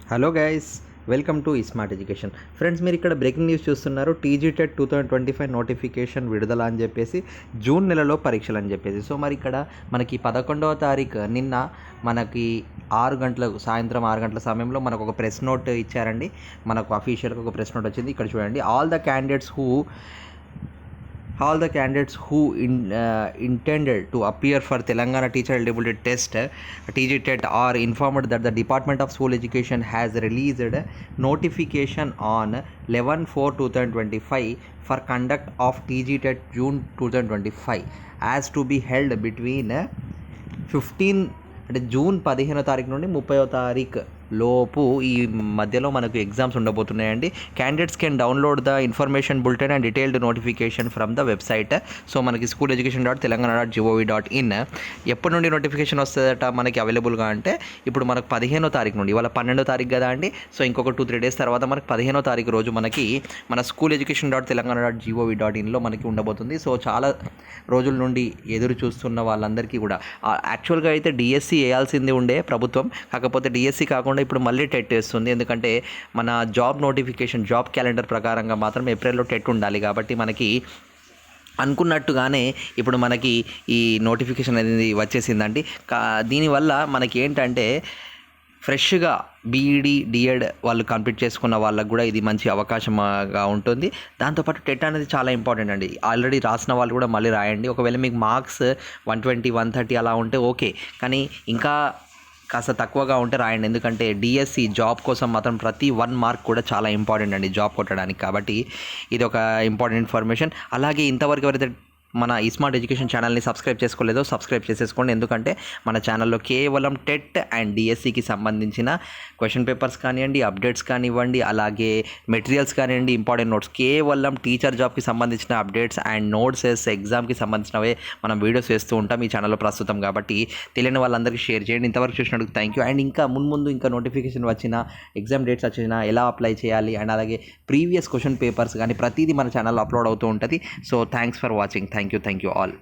Hello guys, welcome to smart education. Friends, మీరు ఇక్కడ breaking news చూస్తున్నారు. టీజీటెట్ 2025 నోటిఫికేషన్ విడుదల అని చెప్పేసి, జూన్ నెలలో పరీక్షలు అని చెప్పేసి. సో మరి ఇక్కడ మనకి 11వ తారీఖు నిన్న మనకి 6 గంటలకు సాయంత్రం 6 గంటల సమయంలో మనకు ఒక ప్రెస్ నోట్ ఇచ్చారండి. మనకు అఫీషియల్గా ఒక ప్రెస్ నోట్ వచ్చింది. ఇక్కడ చూడండి, all the candidates who intended to appear for Telangana Teacher Eligibility Test TGTET are informed that the Department of School Education has released a notification on 11/4/2025 for conduct of TGTET June 2025 as to be held between 15 అంటే June 15వ తారీఖు నుండి 30వ తారీఖు లోపు ఈ మధ్యలో మనకు exams ఉండబోతున్నాయండి. Candidates can download the information bulletin and detailed notification from the website. So మనకి school.education.telangana.gov.in ఎప్పటి నుండి నోటిఫికేషన్ వస్తుందట మనకి అవైలబుల్గా అంటే, ఇప్పుడు మనకు 15వ తారీఖు నుండి, ఇవాళ 12వ తారీఖు కదా అండి. సో ఇంకొక 2-3 డేస్ తర్వాత మనకి 15వ తారీఖు రోజు మనకి మన school.education.telangana.gov.in మనకి ఉండబోతుంది. సో చాలా రోజుల నుండి ఎదురు చూస్తున్న వాళ్ళందరికీ కూడా, యాక్చువల్గా అయితే డిఎస్సి వేయాల్సింది ఉండే ప్రభుత్వం, కాకపోతే డిఎస్సి కాకుండా ఇప్పుడు మళ్ళీ టెట్ వేస్తుంది. ఎందుకంటే మన జాబ్ నోటిఫికేషన్, జాబ్ క్యాలెండర్ ప్రకారంగా మాత్రం ఏప్రిల్లో టెట్ ఉండాలి. కాబట్టి మనకి అనుకున్నట్టుగానే ఇప్పుడు మనకి ఈ నోటిఫికేషన్ అనేది వచ్చేసిందండి. దీనివల్ల మనకి ఏంటంటే, ఫ్రెష్గా బీఈడి డిఎడ్ వాళ్ళు కంప్లీట్ చేసుకున్న వాళ్ళకు కూడా ఇది మంచి అవకాశంగా ఉంటుంది. దాంతోపాటు టెట్ అనేది చాలా ఇంపార్టెంట్ అండి. ఆల్రెడీ రాసిన వాళ్ళు కూడా మళ్ళీ రాయండి. ఒకవేళ మీకు మార్క్స్ 120, 130 అలా ఉంటే ఓకే, కానీ ఇంకా కాస్త తక్కువగా ఉంటే రాయండి. ఎందుకంటే డిఎస్సి జాబ్ కోసం మాత్రం ప్రతి 1 మార్క్ కూడా చాలా ఇంపార్టెంట్ అండి జాబ్ కొట్టడానికి. కాబట్టి ఇది ఒక ఇంపార్టెంట్ ఇన్ఫర్మేషన్. అలాగే ఇంతవరకు ఎవరైతే మన స్మార్ట్ ఎడ్యుకేషన్ ఛానల్ని సబ్స్క్రైబ్ చేసుకోలేదో సబ్స్క్రైబ్ చేసేసుకోండి. ఎందుకంటే మన ఛానల్లో కేవలం టెట్ అండ్ డిఎస్సికి సంబంధించిన క్వశ్చన్ పేపర్స్ కానివ్వండి, అప్డేట్స్ కానివ్వండి, అలాగే మెటీరియల్స్ కానివ్వండి, ఇంపార్టెంట్ నోట్స్, కేవలం టీచర్ జాబ్కి సంబంధించిన అప్డేట్స్ అండ్ నోట్స్, ఎగ్జామ్కి సంబంధించినవే మనం వీడియోస్ వేస్తూ ఉంటాం ఈ ఛానల్లో ప్రస్తుతం. కాబట్టి తెలియని వాళ్ళందరికీ షేర్ చేయండి. ఇంతవరకు చూసినందుకు థ్యాంక్ యూ. అండ్ ఇంకా ముందు ఇంకా నోటిఫికేషన్ వచ్చిన, ఎగ్జామ్ డేట్స్ వచ్చినా ఎలా అప్లై చేయాలి, అండ్ అలాగే ప్రీవియస్ క్వశ్చన్ పేపర్స్ కానీ ప్రతిదీ మన ఛానల్లో అప్లోడ్ అవుతూ ఉంటుంది. So thanks for watching. Thank you all.